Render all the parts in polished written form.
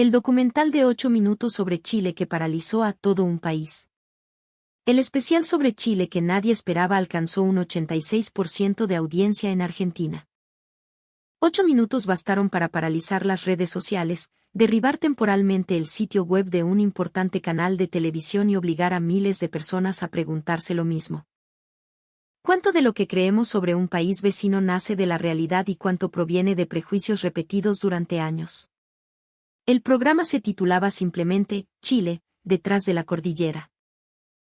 El documental de 8 minutos sobre Chile que paralizó a todo un país. El especial sobre Chile que nadie esperaba alcanzó un 86% de audiencia en Argentina. 8 minutos bastaron para paralizar las redes sociales, derribar temporalmente el sitio web de un importante canal de televisión y obligar a miles de personas a preguntarse lo mismo. ¿Cuánto de lo que creemos sobre un país vecino nace de la realidad y cuánto proviene de prejuicios repetidos durante años? El programa se titulaba simplemente Chile, detrás de la cordillera.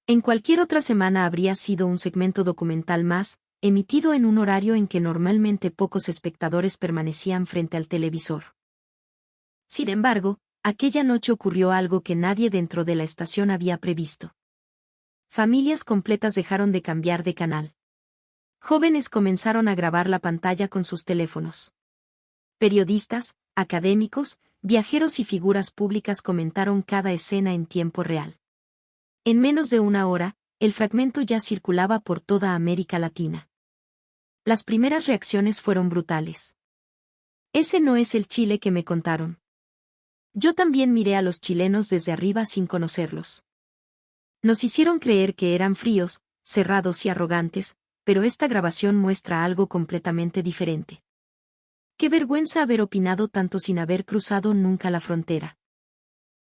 En cualquier otra semana habría sido un segmento documental más, emitido en un horario en que normalmente pocos espectadores permanecían frente al televisor. Sin embargo, aquella noche ocurrió algo que nadie dentro de la estación había previsto. Familias completas dejaron de cambiar de canal. Jóvenes comenzaron a grabar la pantalla con sus teléfonos. Periodistas, académicos, viajeros y figuras públicas comentaron cada escena en tiempo real. En menos de una hora, el fragmento ya circulaba por toda América Latina. Las primeras reacciones fueron brutales. Ese no es el Chile que me contaron. Yo también miré a los chilenos desde arriba sin conocerlos. Nos hicieron creer que eran fríos, cerrados y arrogantes, pero esta grabación muestra algo completamente diferente. Qué vergüenza haber opinado tanto sin haber cruzado nunca la frontera.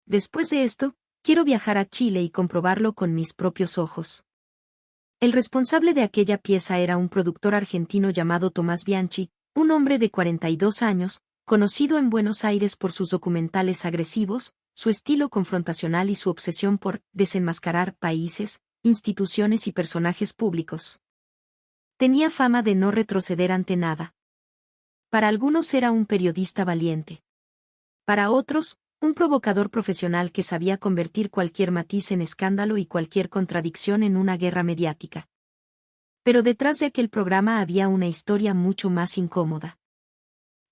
Después de esto, quiero viajar a Chile y comprobarlo con mis propios ojos. El responsable de aquella pieza era un productor argentino llamado Tomás Bianchi, un hombre de 42 años, conocido en Buenos Aires por sus documentales agresivos, su estilo confrontacional y su obsesión por desenmascarar países, instituciones y personajes públicos. Tenía fama de no retroceder ante nada. Para algunos era un periodista valiente. Para otros, un provocador profesional que sabía convertir cualquier matiz en escándalo y cualquier contradicción en una guerra mediática. Pero detrás de aquel programa había una historia mucho más incómoda.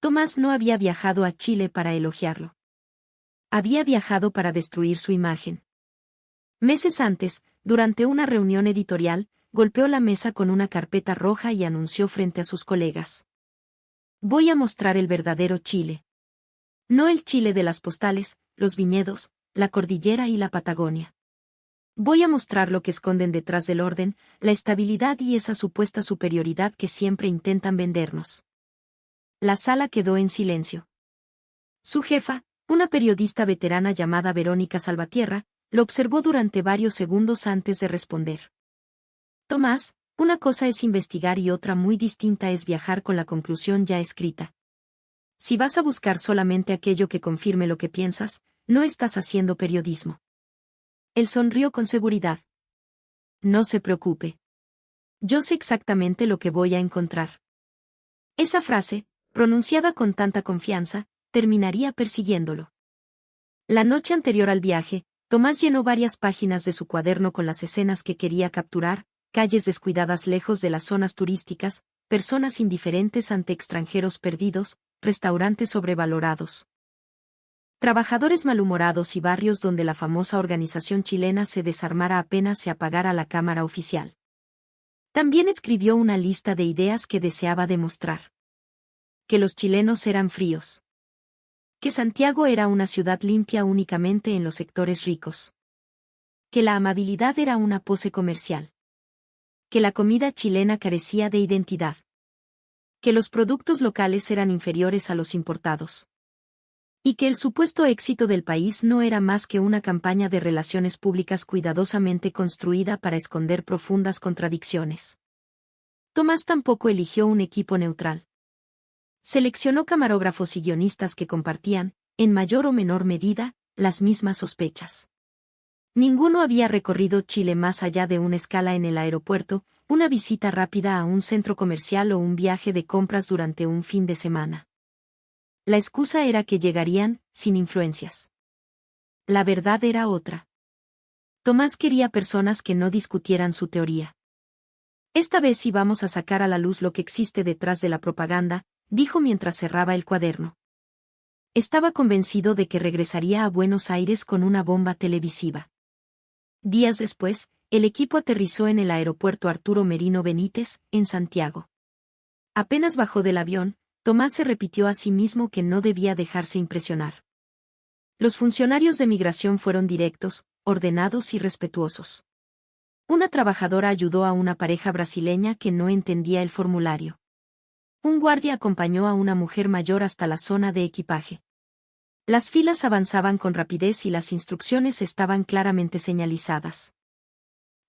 Tomás no había viajado a Chile para elogiarlo. Había viajado para destruir su imagen. Meses antes, durante una reunión editorial, golpeó la mesa con una carpeta roja y anunció frente a sus colegas: voy a mostrar el verdadero Chile. No el Chile de las postales, los viñedos, la cordillera y la Patagonia. Voy a mostrar lo que esconden detrás del orden, la estabilidad y esa supuesta superioridad que siempre intentan vendernos. La sala quedó en silencio. Su jefa, una periodista veterana llamada Verónica Salvatierra, lo observó durante varios segundos antes de responder. Tomás, una cosa es investigar y otra muy distinta es viajar con la conclusión ya escrita. Si vas a buscar solamente aquello que confirme lo que piensas, no estás haciendo periodismo. Él sonrió con seguridad. No se preocupe. Yo sé exactamente lo que voy a encontrar. Esa frase, pronunciada con tanta confianza, terminaría persiguiéndolo. La noche anterior al viaje, Tomás llenó varias páginas de su cuaderno con las escenas que quería capturar: calles descuidadas lejos de las zonas turísticas, personas indiferentes ante extranjeros perdidos, restaurantes sobrevalorados, trabajadores malhumorados y barrios donde la famosa organización chilena se desarmara apenas se apagara la cámara oficial. También escribió una lista de ideas que deseaba demostrar. Que los chilenos eran fríos. Que Santiago era una ciudad limpia únicamente en los sectores ricos. Que la amabilidad era una pose comercial. Que la comida chilena carecía de identidad. Que los productos locales eran inferiores a los importados. Y que el supuesto éxito del país no era más que una campaña de relaciones públicas cuidadosamente construida para esconder profundas contradicciones. Tomás tampoco eligió un equipo neutral. Seleccionó camarógrafos y guionistas que compartían, en mayor o menor medida, las mismas sospechas. Ninguno había recorrido Chile más allá de una escala en el aeropuerto, una visita rápida a un centro comercial o un viaje de compras durante un fin de semana. La excusa era que llegarían, sin influencias. La verdad era otra. Tomás quería personas que no discutieran su teoría. Esta vez sí vamos a sacar a la luz lo que existe detrás de la propaganda, dijo mientras cerraba el cuaderno. Estaba convencido de que regresaría a Buenos Aires con una bomba televisiva. Días después, el equipo aterrizó en el aeropuerto Arturo Merino Benítez, en Santiago. Apenas bajó del avión, Tomás se repitió a sí mismo que no debía dejarse impresionar. Los funcionarios de migración fueron directos, ordenados y respetuosos. Una trabajadora ayudó a una pareja brasileña que no entendía el formulario. Un guardia acompañó a una mujer mayor hasta la zona de equipaje. Las filas avanzaban con rapidez y las instrucciones estaban claramente señalizadas.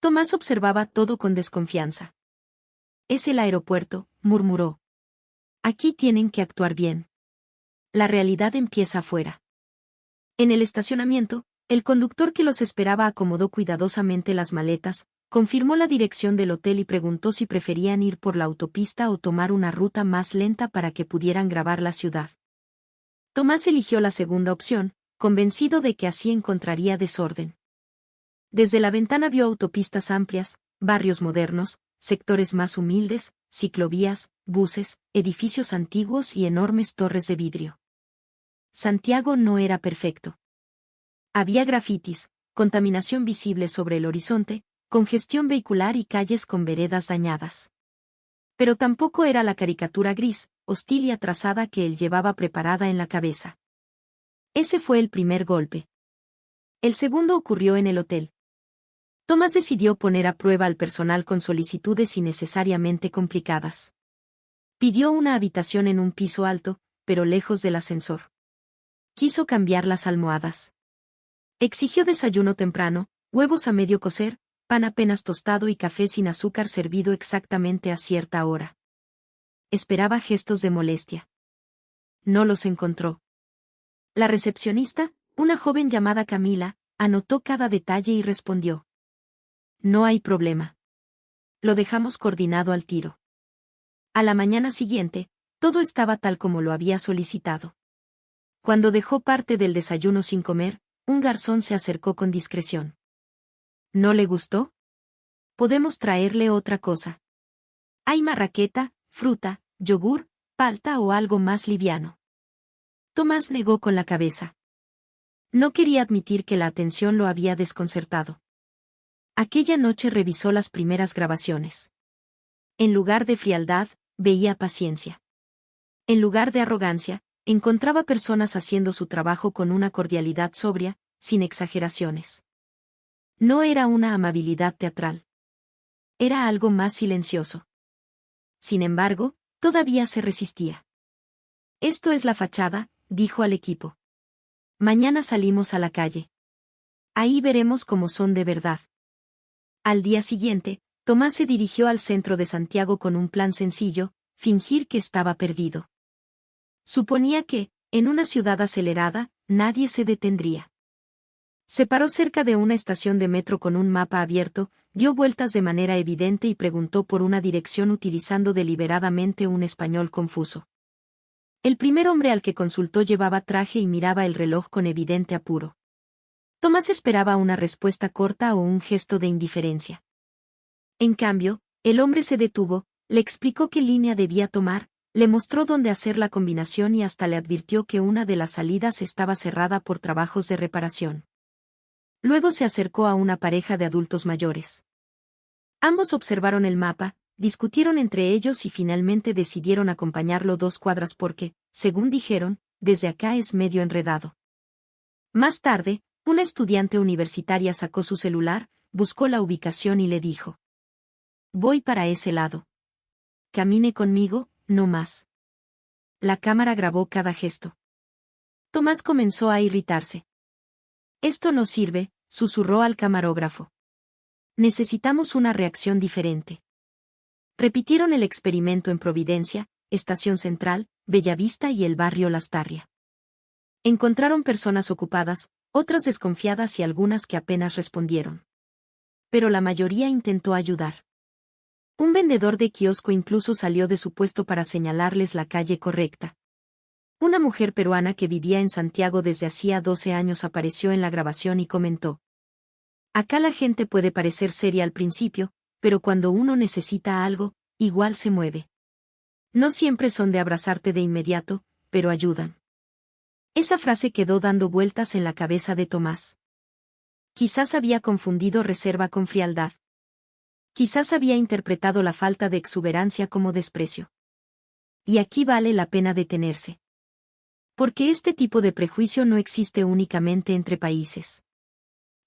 Tomás observaba todo con desconfianza. «Es el aeropuerto», murmuró. «Aquí tienen que actuar bien. La realidad empieza afuera». En el estacionamiento, el conductor que los esperaba acomodó cuidadosamente las maletas, confirmó la dirección del hotel y preguntó si preferían ir por la autopista o tomar una ruta más lenta para que pudieran grabar la ciudad. Tomás eligió la segunda opción, convencido de que así encontraría desorden. Desde la ventana vio autopistas amplias, barrios modernos, sectores más humildes, ciclovías, buses, edificios antiguos y enormes torres de vidrio. Santiago no era perfecto. Había grafitis, contaminación visible sobre el horizonte, congestión vehicular y calles con veredas dañadas. Pero tampoco era la caricatura gris, hostil y atrasada que él llevaba preparada en la cabeza. Ese fue el primer golpe. El segundo ocurrió en el hotel. Tomás decidió poner a prueba al personal con solicitudes innecesariamente complicadas. Pidió una habitación en un piso alto, pero lejos del ascensor. Quiso cambiar las almohadas. Exigió desayuno temprano, huevos a medio cocer, pan apenas tostado y café sin azúcar servido exactamente a cierta hora. Esperaba gestos de molestia. No los encontró. La recepcionista, una joven llamada Camila, anotó cada detalle y respondió. No hay problema. Lo dejamos coordinado al tiro. A la mañana siguiente, todo estaba tal como lo había solicitado. Cuando dejó parte del desayuno sin comer, un garzón se acercó con discreción. ¿No le gustó? Podemos traerle otra cosa. Hay marraqueta, fruta, yogur, palta o algo más liviano. Tomás negó con la cabeza. No quería admitir que la atención lo había desconcertado. Aquella noche revisó las primeras grabaciones. En lugar de frialdad, veía paciencia. En lugar de arrogancia, encontraba personas haciendo su trabajo con una cordialidad sobria, sin exageraciones. No era una amabilidad teatral. Era algo más silencioso. Sin embargo, todavía se resistía. Esto es la fachada, dijo al equipo. Mañana salimos a la calle. Ahí veremos cómo son de verdad. Al día siguiente, Tomás se dirigió al centro de Santiago con un plan sencillo, fingir que estaba perdido. Suponía que, en una ciudad acelerada, nadie se detendría. Se paró cerca de una estación de metro con un mapa abierto, dio vueltas de manera evidente y preguntó por una dirección utilizando deliberadamente un español confuso. El primer hombre al que consultó llevaba traje y miraba el reloj con evidente apuro. Tomás esperaba una respuesta corta o un gesto de indiferencia. En cambio, el hombre se detuvo, le explicó qué línea debía tomar, le mostró dónde hacer la combinación y hasta le advirtió que una de las salidas estaba cerrada por trabajos de reparación. Luego se acercó a una pareja de adultos mayores. Ambos observaron el mapa, discutieron entre ellos y finalmente decidieron acompañarlo 2 cuadras porque, según dijeron, desde acá es medio enredado. Más tarde, una estudiante universitaria sacó su celular, buscó la ubicación y le dijo. Voy para ese lado. Camine conmigo, no más. La cámara grabó cada gesto. Tomás comenzó a irritarse. Esto no sirve, susurró al camarógrafo. Necesitamos una reacción diferente. Repitieron el experimento en Providencia, Estación Central, Bellavista y el barrio Lastarria. Encontraron personas ocupadas, otras desconfiadas y algunas que apenas respondieron. Pero la mayoría intentó ayudar. Un vendedor de kiosco incluso salió de su puesto para señalarles la calle correcta. Una mujer peruana que vivía en Santiago desde hacía 12 años apareció en la grabación y comentó. Acá la gente puede parecer seria al principio, pero cuando uno necesita algo, igual se mueve. No siempre son de abrazarte de inmediato, pero ayudan. Esa frase quedó dando vueltas en la cabeza de Tomás. Quizás había confundido reserva con frialdad. Quizás había interpretado la falta de exuberancia como desprecio. Y aquí vale la pena detenerse. Porque este tipo de prejuicio no existe únicamente entre países.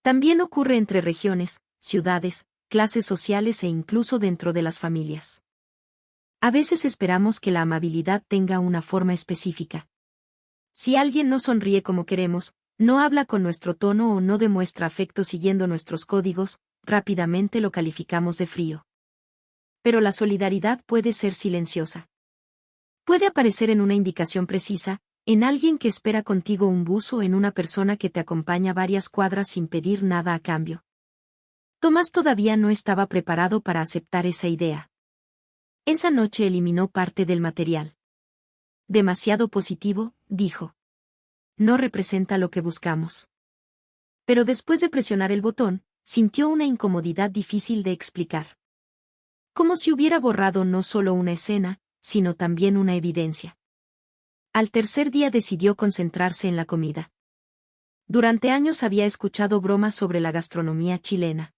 También ocurre entre regiones, ciudades, clases sociales e incluso dentro de las familias. A veces esperamos que la amabilidad tenga una forma específica. Si alguien no sonríe como queremos, no habla con nuestro tono o no demuestra afecto siguiendo nuestros códigos, rápidamente lo calificamos de frío. Pero la solidaridad puede ser silenciosa. Puede aparecer en una indicación precisa, en alguien que espera contigo un bus o en una persona que te acompaña varias cuadras sin pedir nada a cambio. Tomás todavía no estaba preparado para aceptar esa idea. Esa noche eliminó parte del material. Demasiado positivo, dijo. No representa lo que buscamos. Pero después de presionar el botón, sintió una incomodidad difícil de explicar. Como si hubiera borrado no solo una escena, sino también una evidencia. Al tercer día decidió concentrarse en la comida. Durante años había escuchado bromas sobre la gastronomía chilena.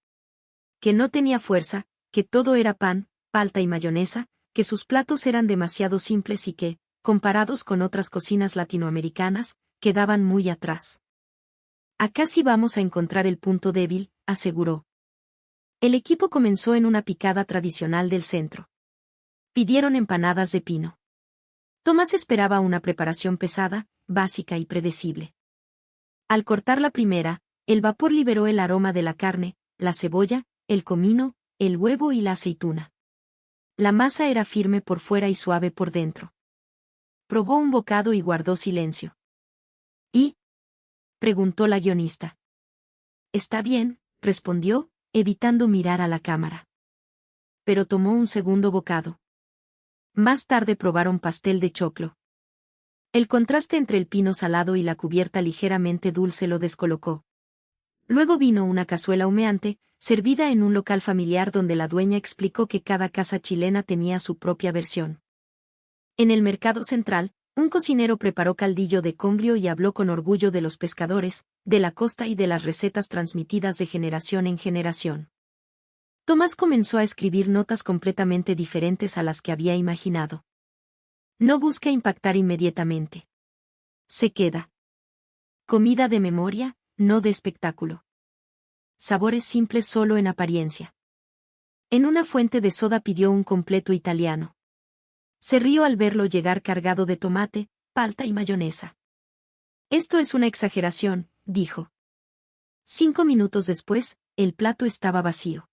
Que no tenía fuerza, que todo era pan, palta y mayonesa, que sus platos eran demasiado simples y que, comparados con otras cocinas latinoamericanas, quedaban muy atrás. Acá sí vamos a encontrar el punto débil, aseguró. El equipo comenzó en una picada tradicional del centro. Pidieron empanadas de pino. Tomás esperaba una preparación pesada, básica y predecible. Al cortar la primera, el vapor liberó el aroma de la carne, la cebolla, el comino, el huevo y la aceituna. La masa era firme por fuera y suave por dentro. Probó un bocado y guardó silencio. ¿Y? Preguntó la guionista. Está bien, respondió, evitando mirar a la cámara. Pero tomó un segundo bocado. Más tarde probaron pastel de choclo. El contraste entre el pino salado y la cubierta ligeramente dulce lo descolocó. Luego vino una cazuela humeante, servida en un local familiar donde la dueña explicó que cada casa chilena tenía su propia versión. En el mercado central, un cocinero preparó caldillo de congrio y habló con orgullo de los pescadores, de la costa y de las recetas transmitidas de generación en generación. Tomás comenzó a escribir notas completamente diferentes a las que había imaginado. No busca impactar inmediatamente. Se queda. Comida de memoria, no de espectáculo. Sabores simples solo en apariencia. En una fuente de soda pidió un completo italiano. Se rió al verlo llegar cargado de tomate, palta y mayonesa. Esto es una exageración, dijo. 5 minutos después, el plato estaba vacío.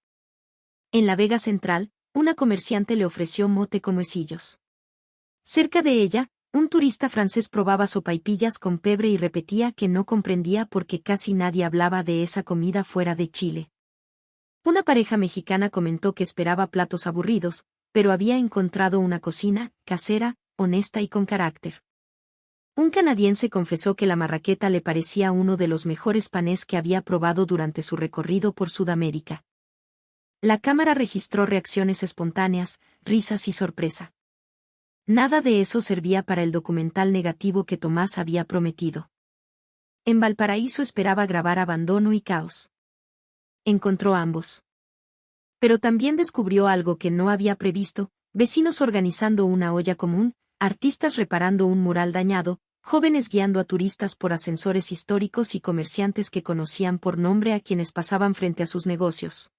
En la Vega Central, una comerciante le ofreció mote con huesillos. Cerca de ella, un turista francés probaba sopaipillas con pebre y repetía que no comprendía por qué casi nadie hablaba de esa comida fuera de Chile. Una pareja mexicana comentó que esperaba platos aburridos, pero había encontrado una cocina, casera, honesta y con carácter. Un canadiense confesó que la marraqueta le parecía uno de los mejores panés que había probado durante su recorrido por Sudamérica. La cámara registró reacciones espontáneas, risas y sorpresa. Nada de eso servía para el documental negativo que Tomás había prometido. En Valparaíso esperaba grabar abandono y caos. Encontró ambos. Pero también descubrió algo que no había previsto: vecinos organizando una olla común, artistas reparando un mural dañado, jóvenes guiando a turistas por ascensores históricos y comerciantes que conocían por nombre a quienes pasaban frente a sus negocios.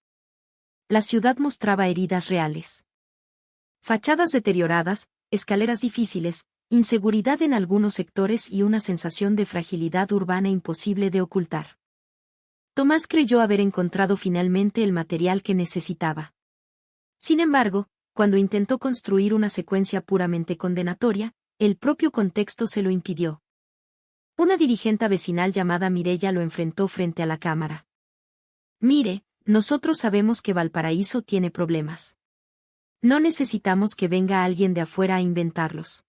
La ciudad mostraba heridas reales. Fachadas deterioradas, escaleras difíciles, inseguridad en algunos sectores y una sensación de fragilidad urbana imposible de ocultar. Tomás creyó haber encontrado finalmente el material que necesitaba. Sin embargo, cuando intentó construir una secuencia puramente condenatoria, el propio contexto se lo impidió. Una dirigente vecinal llamada Mireya lo enfrentó frente a la cámara. Mire, nosotros sabemos que Valparaíso tiene problemas. No necesitamos que venga alguien de afuera a inventarlos.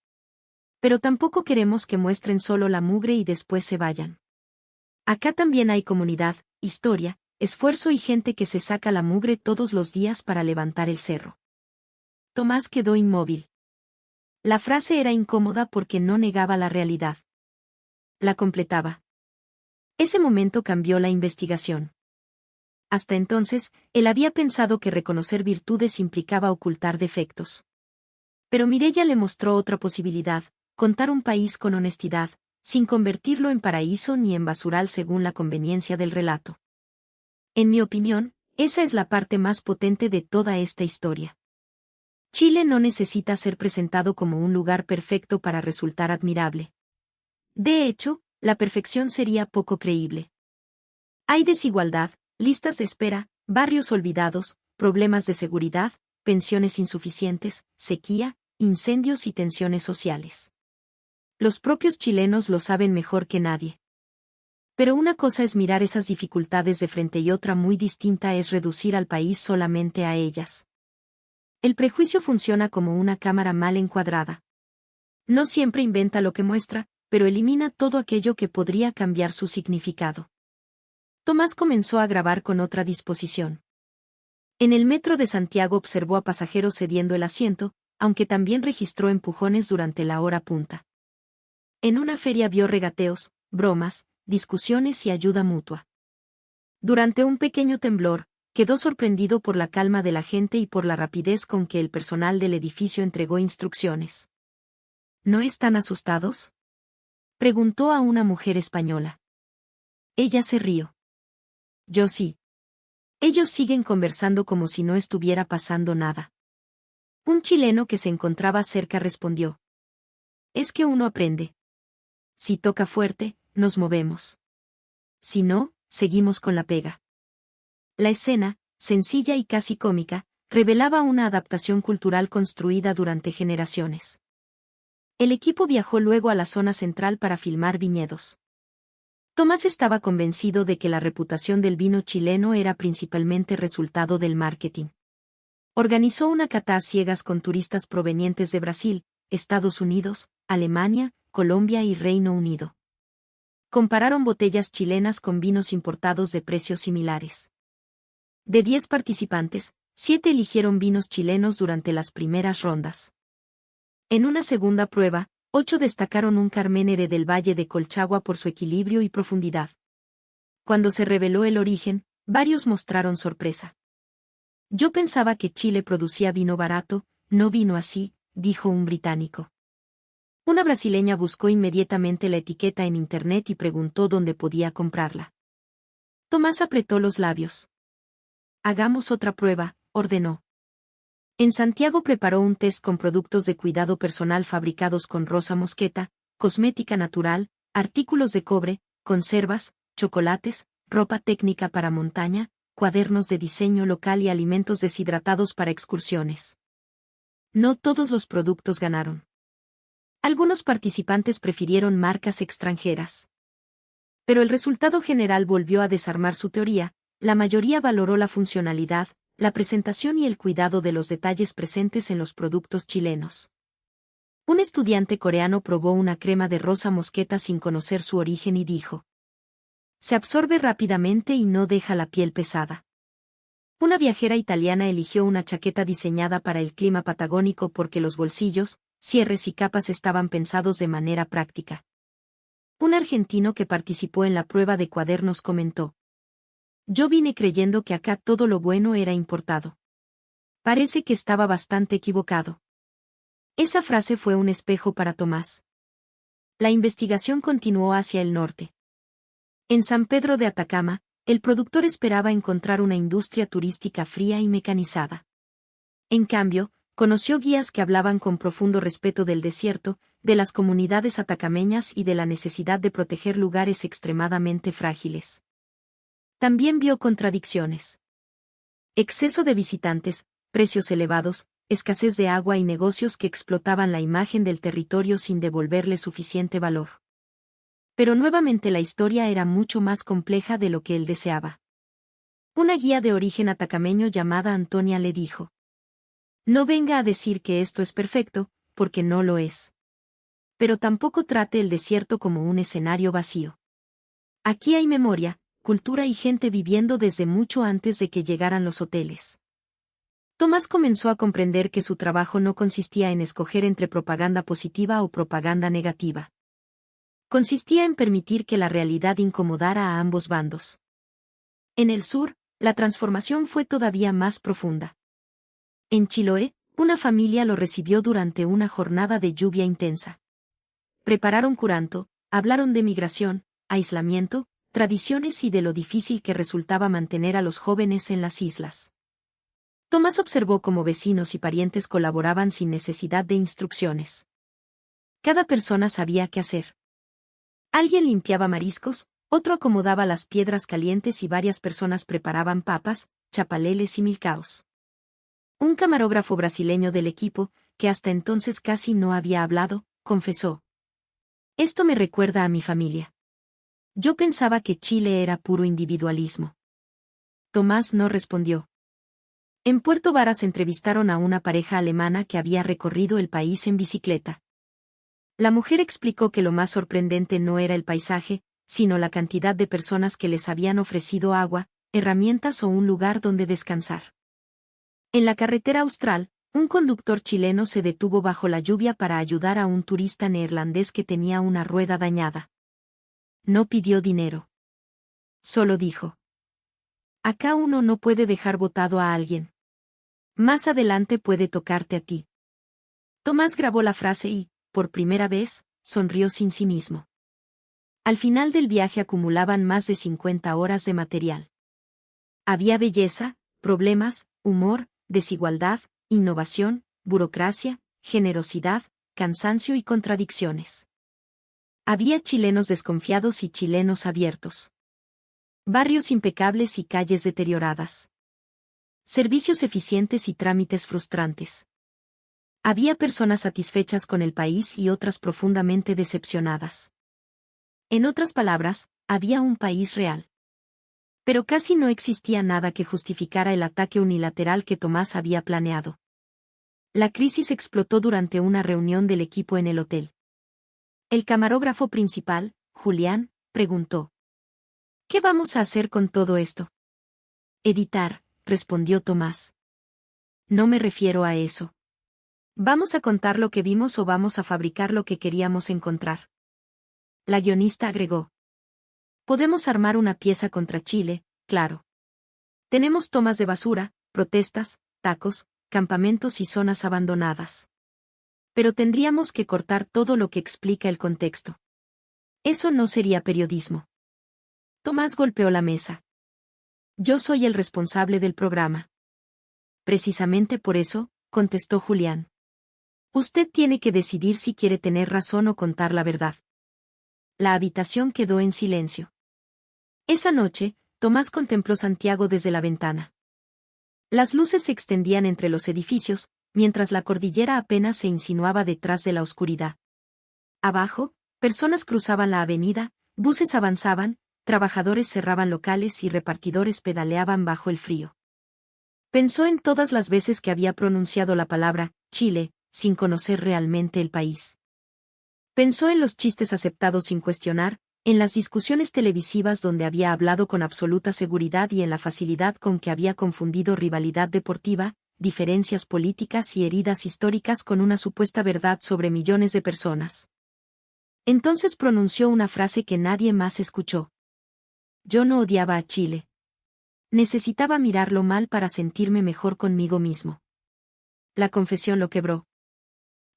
Pero tampoco queremos que muestren solo la mugre y después se vayan. Acá también hay comunidad, historia, esfuerzo y gente que se saca la mugre todos los días para levantar el cerro. Tomás quedó inmóvil. La frase era incómoda porque no negaba la realidad. La completaba. Ese momento cambió la investigación. Hasta entonces, él había pensado que reconocer virtudes implicaba ocultar defectos. Pero Mireya le mostró otra posibilidad: contar un país con honestidad, sin convertirlo en paraíso ni en basural según la conveniencia del relato. En mi opinión, esa es la parte más potente de toda esta historia. Chile no necesita ser presentado como un lugar perfecto para resultar admirable. De hecho, la perfección sería poco creíble. Hay desigualdad, listas de espera, barrios olvidados, problemas de seguridad, pensiones insuficientes, sequía, incendios y tensiones sociales. Los propios chilenos lo saben mejor que nadie. Pero una cosa es mirar esas dificultades de frente y otra muy distinta es reducir al país solamente a ellas. El prejuicio funciona como una cámara mal encuadrada. No siempre inventa lo que muestra, pero elimina todo aquello que podría cambiar su significado. Tomás comenzó a grabar con otra disposición. En el metro de Santiago observó a pasajeros cediendo el asiento, aunque también registró empujones durante la hora punta. En una feria vio regateos, bromas, discusiones y ayuda mutua. Durante un pequeño temblor, quedó sorprendido por la calma de la gente y por la rapidez con que el personal del edificio entregó instrucciones. ¿No están asustados?, preguntó a una mujer española. Ella se rió. Yo sí. Ellos siguen conversando como si no estuviera pasando nada. Un chileno que se encontraba cerca respondió. Es que uno aprende. Si toca fuerte, nos movemos. Si no, seguimos con la pega. La escena, sencilla y casi cómica, revelaba una adaptación cultural construida durante generaciones. El equipo viajó luego a la zona central para filmar viñedos. Tomás estaba convencido de que la reputación del vino chileno era principalmente resultado del marketing. Organizó una cata a ciegas con turistas provenientes de Brasil, Estados Unidos, Alemania, Colombia y Reino Unido. Compararon botellas chilenas con vinos importados de precios similares. De 10 participantes, 7 eligieron vinos chilenos durante las primeras rondas. En una segunda prueba, 8 destacaron un Carmenere del Valle de Colchagua por su equilibrio y profundidad. Cuando se reveló el origen, varios mostraron sorpresa. Yo pensaba que Chile producía vino barato, no vino así, dijo un británico. Una brasileña buscó inmediatamente la etiqueta en internet y preguntó dónde podía comprarla. Tomás apretó los labios. Hagamos otra prueba, ordenó. En Santiago preparó un test con productos de cuidado personal fabricados con rosa mosqueta, cosmética natural, artículos de cobre, conservas, chocolates, ropa técnica para montaña, cuadernos de diseño local y alimentos deshidratados para excursiones. No todos los productos ganaron. Algunos participantes prefirieron marcas extranjeras. Pero el resultado general volvió a desarmar su teoría, la mayoría valoró la funcionalidad, la presentación y el cuidado de los detalles presentes en los productos chilenos. Un estudiante coreano probó una crema de rosa mosqueta sin conocer su origen y dijo: se absorbe rápidamente y no deja la piel pesada. Una viajera italiana eligió una chaqueta diseñada para el clima patagónico porque los bolsillos, cierres y capas estaban pensados de manera práctica. Un argentino que participó en la prueba de cuadernos comentó: yo vine creyendo que acá todo lo bueno era importado. Parece que estaba bastante equivocado. Esa frase fue un espejo para Tomás. La investigación continuó hacia el norte. En San Pedro de Atacama, el productor esperaba encontrar una industria turística fría y mecanizada. En cambio, conoció guías que hablaban con profundo respeto del desierto, de las comunidades atacameñas y de la necesidad de proteger lugares extremadamente frágiles. También vio contradicciones. Exceso de visitantes, precios elevados, escasez de agua y negocios que explotaban la imagen del territorio sin devolverle suficiente valor. Pero nuevamente la historia era mucho más compleja de lo que él deseaba. Una guía de origen atacameño llamada Antonia le dijo: no venga a decir que esto es perfecto, porque no lo es. Pero tampoco trate el desierto como un escenario vacío. Aquí hay memoria, cultura y gente viviendo desde mucho antes de que llegaran los hoteles. Tomás comenzó a comprender que su trabajo no consistía en escoger entre propaganda positiva o propaganda negativa. Consistía en permitir que la realidad incomodara a ambos bandos. En el sur, la transformación fue todavía más profunda. En Chiloé, una familia lo recibió durante una jornada de lluvia intensa. Prepararon curanto, Hablaron de migración, aislamiento, tradiciones y de lo difícil que resultaba mantener a los jóvenes en las islas. Tomás observó cómo vecinos y parientes colaboraban sin necesidad de instrucciones. Cada persona sabía qué hacer. Alguien limpiaba mariscos, otro acomodaba las piedras calientes y varias personas preparaban papas, chapaleles y milcaos. Un camarógrafo brasileño del equipo, que hasta entonces casi no había hablado, confesó: «Esto me recuerda a mi familia. Yo pensaba que Chile era puro individualismo». Tomás no respondió. En Puerto Varas entrevistaron a una pareja alemana que había recorrido el país en bicicleta. La mujer explicó que lo más sorprendente no era el paisaje, sino la cantidad de personas que les habían ofrecido agua, herramientas o un lugar donde descansar. En la carretera austral, un conductor chileno se detuvo bajo la lluvia para ayudar a un turista neerlandés que tenía una rueda dañada. No pidió dinero. Solo dijo: «Acá uno no puede dejar botado a alguien. Más adelante puede tocarte a ti». Tomás grabó la frase y, por primera vez, sonrió sin sí mismo. Al final del viaje acumulaban más de 50 horas de material. Había belleza, problemas, humor, desigualdad, innovación, burocracia, generosidad, cansancio y contradicciones. Había chilenos desconfiados y chilenos abiertos. Barrios impecables y calles deterioradas. Servicios eficientes y trámites frustrantes. Había personas satisfechas con el país y otras profundamente decepcionadas. En otras palabras, había un país real. Pero casi no existía nada que justificara el ataque unilateral que Tomás había planeado. La crisis explotó durante una reunión del equipo en el hotel. El camarógrafo principal, Julián, preguntó: «¿Qué vamos a hacer con todo esto?». «Editar», respondió Tomás. «No me refiero a eso. ¿Vamos a contar lo que vimos o vamos a fabricar lo que queríamos encontrar?». La guionista agregó: «Podemos armar una pieza contra Chile, claro. Tenemos tomas de basura, protestas, tacos, campamentos y zonas abandonadas. Pero tendríamos que cortar todo lo que explica el contexto. Eso no sería periodismo». Tomás golpeó la mesa. «Yo soy el responsable del programa». «Precisamente por eso», contestó Julián. «Usted tiene que decidir si quiere tener razón o contar la verdad». La habitación quedó en silencio. Esa noche, Tomás contempló Santiago desde la ventana. Las luces se extendían entre los edificios, mientras la cordillera apenas se insinuaba detrás de la oscuridad. Abajo, personas cruzaban la avenida, buses avanzaban, trabajadores cerraban locales y repartidores pedaleaban bajo el frío. Pensó en todas las veces que había pronunciado la palabra Chile, sin conocer realmente el país. Pensó en los chistes aceptados sin cuestionar, en las discusiones televisivas donde había hablado con absoluta seguridad y en la facilidad con que había confundido rivalidad deportiva, diferencias políticas y heridas históricas con una supuesta verdad sobre millones de personas. Entonces pronunció una frase que nadie más escuchó. «Yo no odiaba a Chile. Necesitaba mirarlo mal para sentirme mejor conmigo mismo». La confesión lo quebró.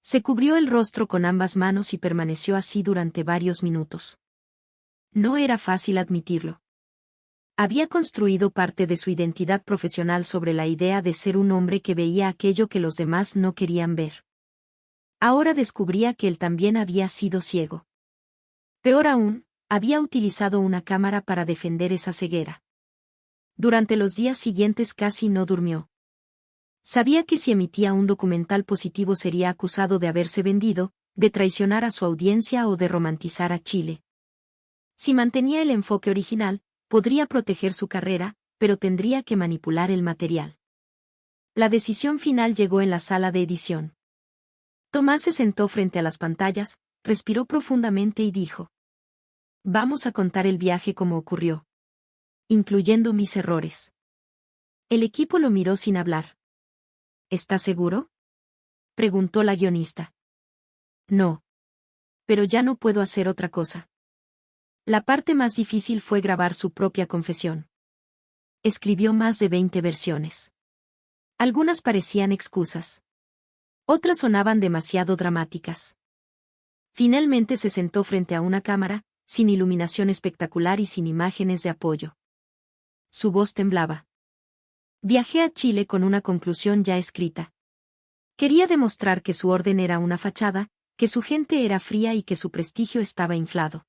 Se cubrió el rostro con ambas manos y permaneció así durante varios minutos. No era fácil admitirlo. Había construido parte de su identidad profesional sobre la idea de ser un hombre que veía aquello que los demás no querían ver. Ahora descubría que él también había sido ciego. Peor aún, había utilizado una cámara para defender esa ceguera. Durante los días siguientes casi no durmió. Sabía que si emitía un documental positivo sería acusado de haberse vendido, de traicionar a su audiencia o de romantizar a Chile. Si mantenía el enfoque original, podría proteger su carrera, pero tendría que manipular el material. La decisión final llegó en la sala de edición. Tomás se sentó frente a las pantallas, respiró profundamente y dijo: «Vamos a contar el viaje como ocurrió. Incluyendo mis errores». El equipo lo miró sin hablar. «¿Estás seguro?», preguntó la guionista. «No. Pero ya no puedo hacer otra cosa». La parte más difícil fue grabar su propia confesión. Escribió más de 20 versiones. Algunas parecían excusas. Otras sonaban demasiado dramáticas. Finalmente se sentó frente a una cámara, sin iluminación espectacular y sin imágenes de apoyo. Su voz temblaba. Viajé a Chile con una conclusión ya escrita. Quería demostrar que su orden era una fachada, que su gente era fría y que su prestigio estaba inflado.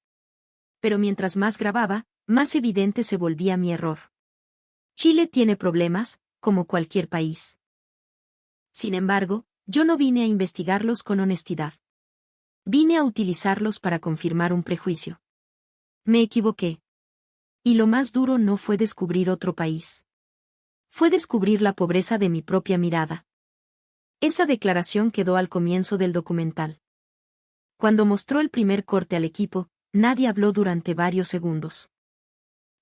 Pero mientras más grababa, más evidente se volvía mi error. Chile tiene problemas, como cualquier país. Sin embargo, yo no vine a investigarlos con honestidad. Vine a utilizarlos para confirmar un prejuicio. Me equivoqué. Y lo más duro no fue descubrir otro país. Fue descubrir la pobreza de mi propia mirada. Esa declaración quedó al comienzo del documental. Cuando mostró el primer corte al equipo, nadie habló durante varios segundos.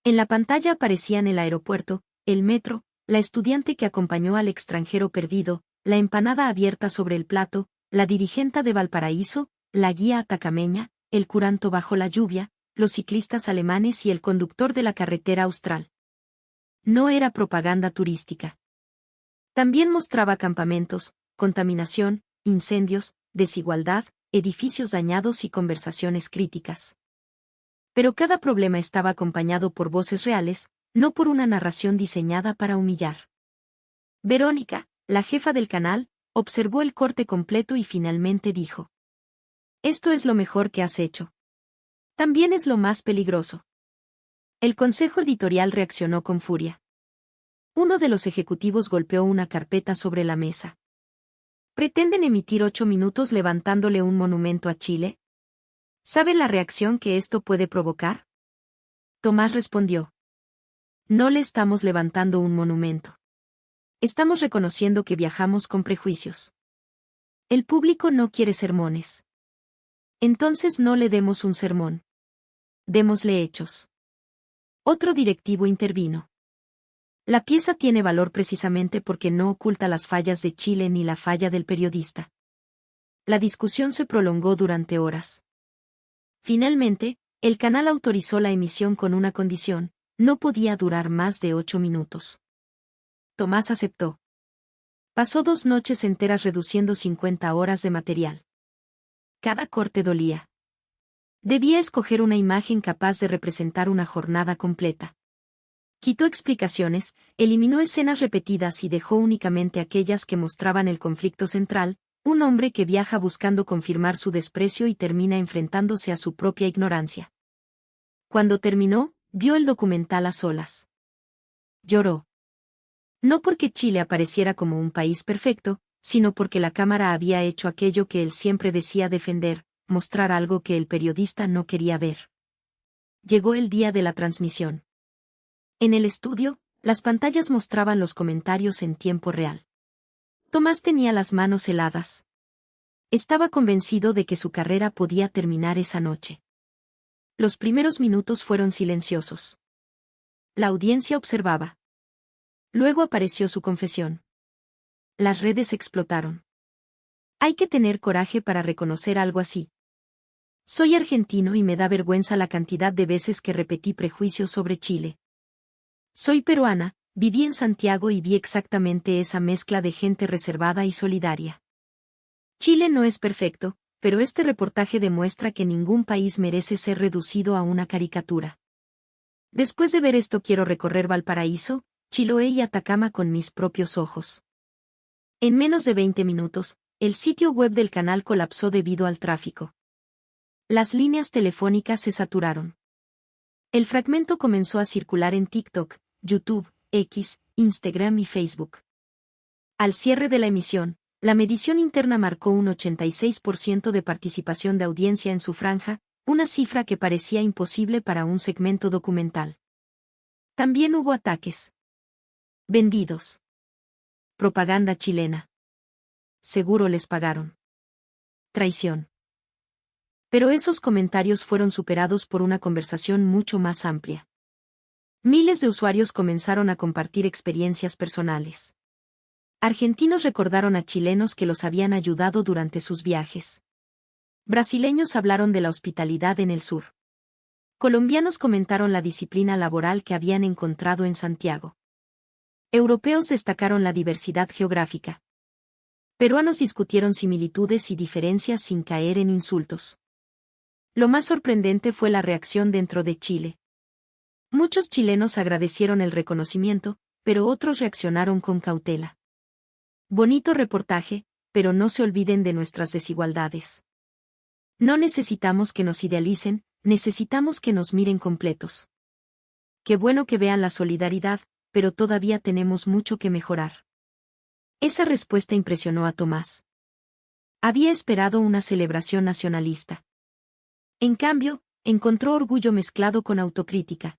En la pantalla aparecían el aeropuerto, el metro, la estudiante que acompañó al extranjero perdido, la empanada abierta sobre el plato, la dirigenta de Valparaíso, la guía atacameña, el curanto bajo la lluvia, los ciclistas alemanes y el conductor de la carretera austral. No era propaganda turística. También mostraba campamentos, contaminación, incendios, desigualdad, edificios dañados y conversaciones críticas. Pero cada problema estaba acompañado por voces reales, no por una narración diseñada para humillar. Verónica, la jefa del canal, observó el corte completo y finalmente dijo: «Esto es lo mejor que has hecho. También es lo más peligroso». El consejo editorial reaccionó con furia. Uno de los ejecutivos golpeó una carpeta sobre la mesa. ¿Pretenden emitir 8 minutos levantándole un monumento a Chile? ¿Saben la reacción que esto puede provocar? Tomás respondió: «No le estamos levantando un monumento. Estamos reconociendo que viajamos con prejuicios. El público no quiere sermones. Entonces no le demos un sermón. Démosle hechos». Otro directivo intervino. La pieza tiene valor precisamente porque no oculta las fallas de Chile ni la falla del periodista. La discusión se prolongó durante horas. Finalmente, el canal autorizó la emisión con una condición: no podía durar más de 8 minutos. Tomás aceptó. Pasó 2 noches enteras reduciendo 50 horas de material. Cada corte dolía. Debía escoger una imagen capaz de representar una jornada completa. Quitó explicaciones, eliminó escenas repetidas y dejó únicamente aquellas que mostraban el conflicto central: un hombre que viaja buscando confirmar su desprecio y termina enfrentándose a su propia ignorancia. Cuando terminó, vio el documental a solas. Lloró. No porque Chile apareciera como un país perfecto, sino porque la cámara había hecho aquello que él siempre decía defender: mostrar algo que el periodista no quería ver. Llegó el día de la transmisión. En el estudio, las pantallas mostraban los comentarios en tiempo real. Tomás tenía las manos heladas. Estaba convencido de que su carrera podía terminar esa noche. Los primeros minutos fueron silenciosos. La audiencia observaba. Luego apareció su confesión. Las redes explotaron. Hay que tener coraje para reconocer algo así. Soy argentino y me da vergüenza la cantidad de veces que repetí prejuicios sobre Chile. Soy peruana, viví en Santiago y vi exactamente esa mezcla de gente reservada y solidaria. Chile no es perfecto, pero este reportaje demuestra que ningún país merece ser reducido a una caricatura. Después de ver esto quiero recorrer Valparaíso, Chiloé y Atacama con mis propios ojos. En menos de 20 minutos, el sitio web del canal colapsó debido al tráfico. Las líneas telefónicas se saturaron. El fragmento comenzó a circular en TikTok, YouTube, X, Instagram y Facebook. Al cierre de la emisión, la medición interna marcó un 86% de participación de audiencia en su franja, una cifra que parecía imposible para un segmento documental. También hubo ataques. Vendidos. Propaganda chilena. Seguro les pagaron. Traición. Pero esos comentarios fueron superados por una conversación mucho más amplia. Miles de usuarios comenzaron a compartir experiencias personales. Argentinos recordaron a chilenos que los habían ayudado durante sus viajes. Brasileños hablaron de la hospitalidad en el sur. Colombianos comentaron la disciplina laboral que habían encontrado en Santiago. Europeos destacaron la diversidad geográfica. Peruanos discutieron similitudes y diferencias sin caer en insultos. Lo más sorprendente fue la reacción dentro de Chile. Muchos chilenos agradecieron el reconocimiento, pero otros reaccionaron con cautela. Bonito reportaje, pero no se olviden de nuestras desigualdades. No necesitamos que nos idealicen, necesitamos que nos miren completos. Qué bueno que vean la solidaridad, pero todavía tenemos mucho que mejorar. Esa respuesta impresionó a Tomás. Había esperado una celebración nacionalista. En cambio, encontró orgullo mezclado con autocrítica.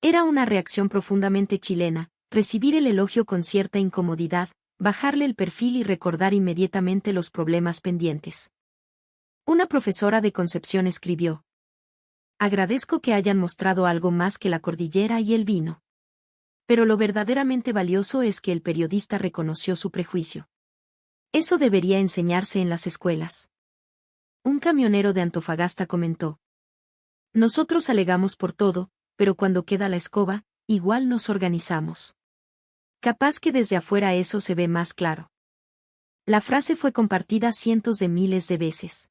Era una reacción profundamente chilena, recibir el elogio con cierta incomodidad, bajarle el perfil y recordar inmediatamente los problemas pendientes. Una profesora de Concepción escribió: agradezco que hayan mostrado algo más que la cordillera y el vino. Pero lo verdaderamente valioso es que el periodista reconoció su prejuicio. Eso debería enseñarse en las escuelas. Un camionero de Antofagasta comentó: nosotros alegamos por todo, pero cuando queda la escoba, igual nos organizamos. Capaz que desde afuera eso se ve más claro. La frase fue compartida cientos de miles de veces.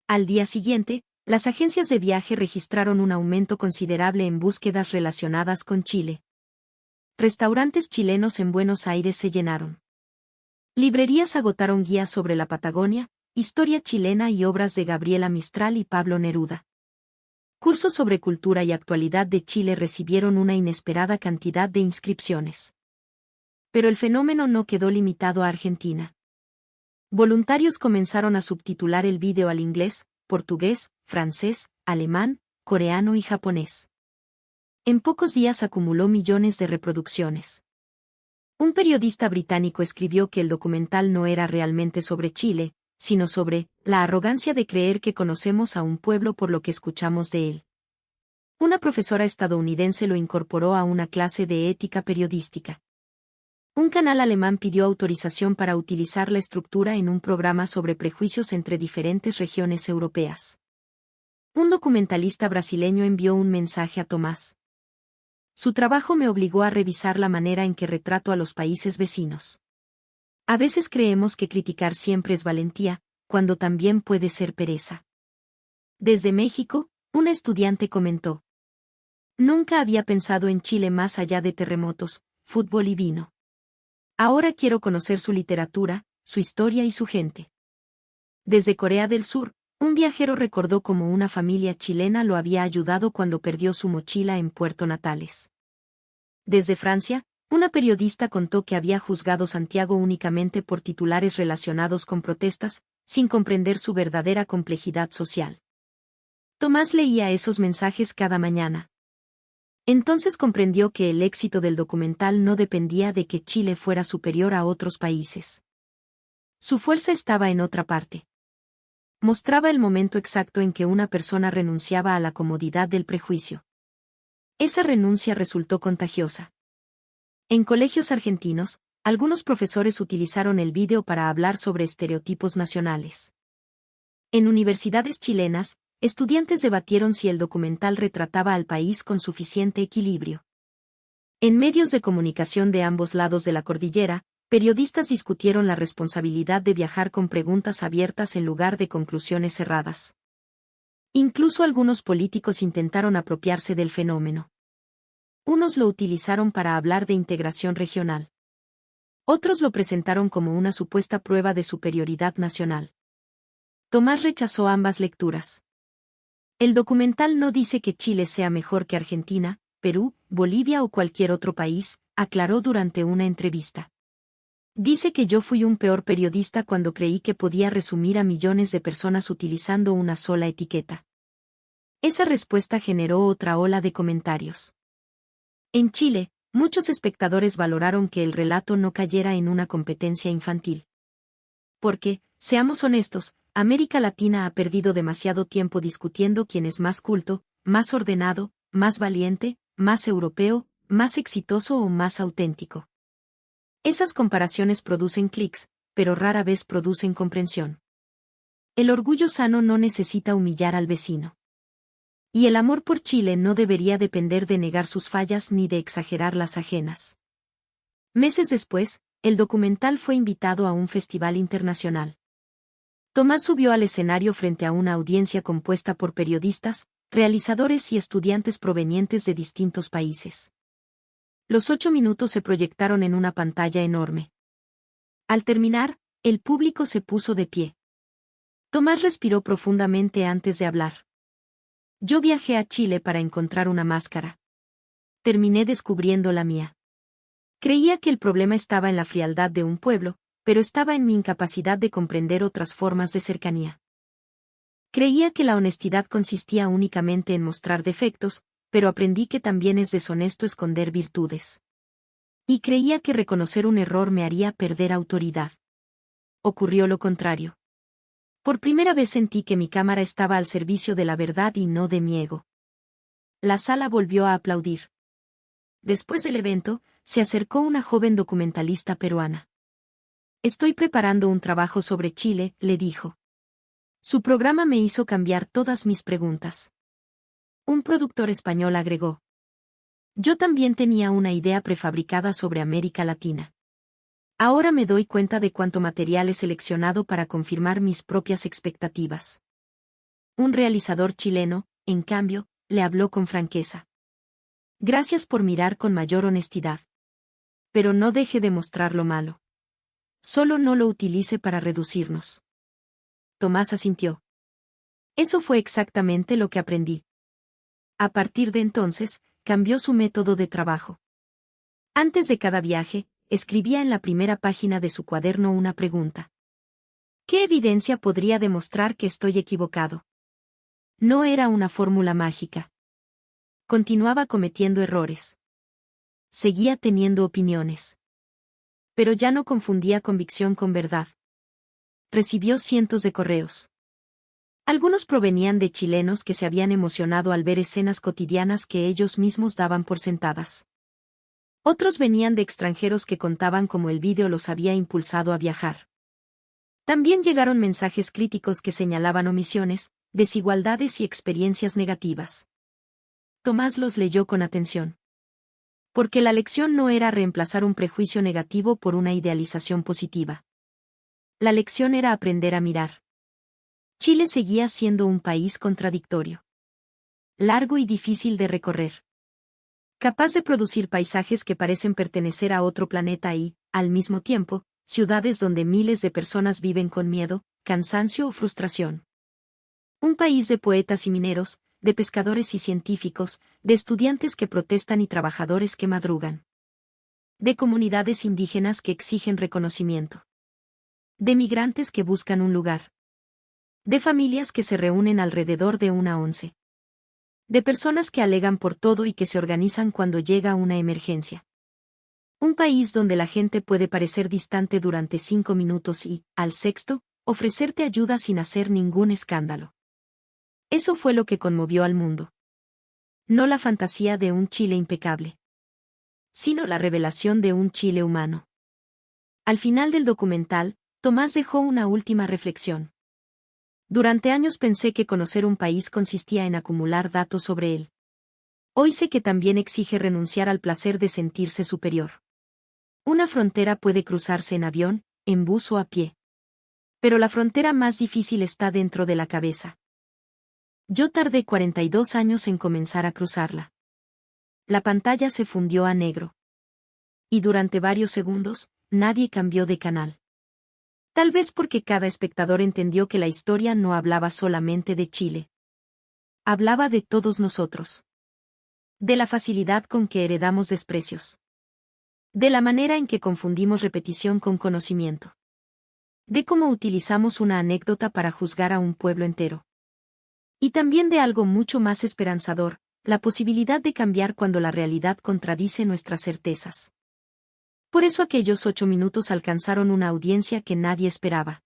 Al día siguiente, las agencias de viaje registraron un aumento considerable en búsquedas relacionadas con Chile. Restaurantes chilenos en Buenos Aires se llenaron. Librerías agotaron guías sobre la Patagonia, historia chilena y obras de Gabriela Mistral y Pablo Neruda. Cursos sobre cultura y actualidad de Chile recibieron una inesperada cantidad de inscripciones. Pero el fenómeno no quedó limitado a Argentina. Voluntarios comenzaron a subtitular el vídeo al inglés, portugués, francés, alemán, coreano y japonés. En pocos días acumuló millones de reproducciones. Un periodista británico escribió que el documental no era realmente sobre Chile, sino sobre la arrogancia de creer que conocemos a un pueblo por lo que escuchamos de él. Una profesora estadounidense lo incorporó a una clase de ética periodística. Un canal alemán pidió autorización para utilizar la estructura en un programa sobre prejuicios entre diferentes regiones europeas. Un documentalista brasileño envió un mensaje a Tomás. Su trabajo me obligó a revisar la manera en que retrato a los países vecinos. A veces creemos que criticar siempre es valentía, cuando también puede ser pereza. Desde México, un estudiante comentó: nunca había pensado en Chile más allá de terremotos, fútbol y vino. Ahora quiero conocer su literatura, su historia y su gente. Desde Corea del Sur, un viajero recordó cómo una familia chilena lo había ayudado cuando perdió su mochila en Puerto Natales. Desde Francia, una periodista contó que había juzgado Santiago únicamente por titulares relacionados con protestas, sin comprender su verdadera complejidad social. Tomás leía esos mensajes cada mañana. Entonces comprendió que el éxito del documental no dependía de que Chile fuera superior a otros países. Su fuerza estaba en otra parte. Mostraba el momento exacto en que una persona renunciaba a la comodidad del prejuicio. Esa renuncia resultó contagiosa. En colegios argentinos, algunos profesores utilizaron el vídeo para hablar sobre estereotipos nacionales. En universidades chilenas, estudiantes debatieron si el documental retrataba al país con suficiente equilibrio. En medios de comunicación de ambos lados de la cordillera, periodistas discutieron la responsabilidad de viajar con preguntas abiertas en lugar de conclusiones cerradas. Incluso algunos políticos intentaron apropiarse del fenómeno. Unos lo utilizaron para hablar de integración regional. Otros lo presentaron como una supuesta prueba de superioridad nacional. Tomás rechazó ambas lecturas. El documental no dice que Chile sea mejor que Argentina, Perú, Bolivia o cualquier otro país, aclaró durante una entrevista. Dice que yo fui un peor periodista cuando creí que podía resumir a millones de personas utilizando una sola etiqueta. Esa respuesta generó otra ola de comentarios. En Chile, muchos espectadores valoraron que el relato no cayera en una competencia infantil. Porque, seamos honestos, América Latina ha perdido demasiado tiempo discutiendo quién es más culto, más ordenado, más valiente, más europeo, más exitoso o más auténtico. Esas comparaciones producen clics, pero rara vez producen comprensión. El orgullo sano no necesita humillar al vecino. Y el amor por Chile no debería depender de negar sus fallas ni de exagerar las ajenas. Meses después, el documental fue invitado a un festival internacional. Tomás subió al escenario frente a una audiencia compuesta por periodistas, realizadores y estudiantes provenientes de distintos países. Los 8 minutos se proyectaron en una pantalla enorme. Al terminar, el público se puso de pie. Tomás respiró profundamente antes de hablar. Yo viajé a Chile para encontrar una máscara. Terminé descubriendo la mía. Creía que el problema estaba en la frialdad de un pueblo, pero estaba en mi incapacidad de comprender otras formas de cercanía. Creía que la honestidad consistía únicamente en mostrar defectos, pero aprendí que también es deshonesto esconder virtudes. Y creía que reconocer un error me haría perder autoridad. Ocurrió lo contrario. Por primera vez sentí que mi cámara estaba al servicio de la verdad y no de mi ego. La sala volvió a aplaudir. Después del evento, se acercó una joven documentalista peruana. Estoy preparando un trabajo sobre Chile, le dijo. Su programa me hizo cambiar todas mis preguntas. Un productor español agregó. Yo también tenía una idea prefabricada sobre América Latina. Ahora me doy cuenta de cuánto material he seleccionado para confirmar mis propias expectativas. Un realizador chileno, en cambio, le habló con franqueza. Gracias por mirar con mayor honestidad. Pero no deje de mostrar lo malo. Solo no lo utilice para reducirnos. Tomás asintió. Eso fue exactamente lo que aprendí. A partir de entonces, cambió su método de trabajo. Antes de cada viaje, escribía en la primera página de su cuaderno una pregunta. ¿Qué evidencia podría demostrar que estoy equivocado? No era una fórmula mágica. Continuaba cometiendo errores. Seguía teniendo opiniones. Pero ya no confundía convicción con verdad. Recibió cientos de correos. Algunos provenían de chilenos que se habían emocionado al ver escenas cotidianas que ellos mismos daban por sentadas. Otros venían de extranjeros que contaban cómo el vídeo los había impulsado a viajar. También llegaron mensajes críticos que señalaban omisiones, desigualdades y experiencias negativas. Tomás los leyó con atención. Porque la lección no era reemplazar un prejuicio negativo por una idealización positiva. La lección era aprender a mirar. Chile seguía siendo un país contradictorio. Largo y difícil de recorrer. Capaz de producir paisajes que parecen pertenecer a otro planeta y, al mismo tiempo, ciudades donde miles de personas viven con miedo, cansancio o frustración. Un país de poetas y mineros, de pescadores y científicos, de estudiantes que protestan y trabajadores que madrugan. De comunidades indígenas que exigen reconocimiento. De migrantes que buscan un lugar. De familias que se reúnen alrededor de una once. De personas que alegan por todo y que se organizan cuando llega una emergencia. Un país donde la gente puede parecer distante durante 5 minutos y, al sexto, ofrecerte ayuda sin hacer ningún escándalo. Eso fue lo que conmovió al mundo. No la fantasía de un Chile impecable, sino la revelación de un Chile humano. Al final del documental, Tomás dejó una última reflexión. Durante años pensé que conocer un país consistía en acumular datos sobre él. Hoy sé que también exige renunciar al placer de sentirse superior. Una frontera puede cruzarse en avión, en bus o a pie. Pero la frontera más difícil está dentro de la cabeza. Yo tardé 42 años en comenzar a cruzarla. La pantalla se fundió a negro. Y durante varios segundos, nadie cambió de canal. Tal vez porque cada espectador entendió que la historia no hablaba solamente de Chile. Hablaba de todos nosotros. De la facilidad con que heredamos desprecios. De la manera en que confundimos repetición con conocimiento. De cómo utilizamos una anécdota para juzgar a un pueblo entero. Y también de algo mucho más esperanzador, la posibilidad de cambiar cuando la realidad contradice nuestras certezas. Por eso aquellos 8 minutos alcanzaron una audiencia que nadie esperaba.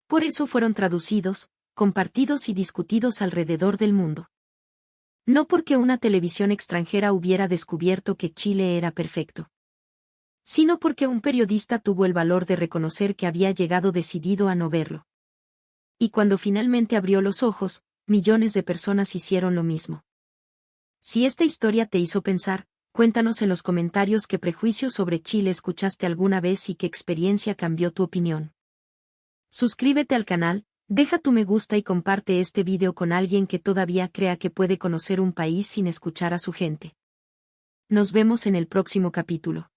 Por eso fueron traducidos, compartidos y discutidos alrededor del mundo. No porque una televisión extranjera hubiera descubierto que Chile era perfecto, sino porque un periodista tuvo el valor de reconocer que había llegado decidido a no verlo. Y cuando finalmente abrió los ojos, millones de personas hicieron lo mismo. Si esta historia te hizo pensar, cuéntanos en los comentarios qué prejuicios sobre Chile escuchaste alguna vez y qué experiencia cambió tu opinión. Suscríbete al canal, deja tu me gusta y comparte este video con alguien que todavía crea que puede conocer un país sin escuchar a su gente. Nos vemos en el próximo capítulo.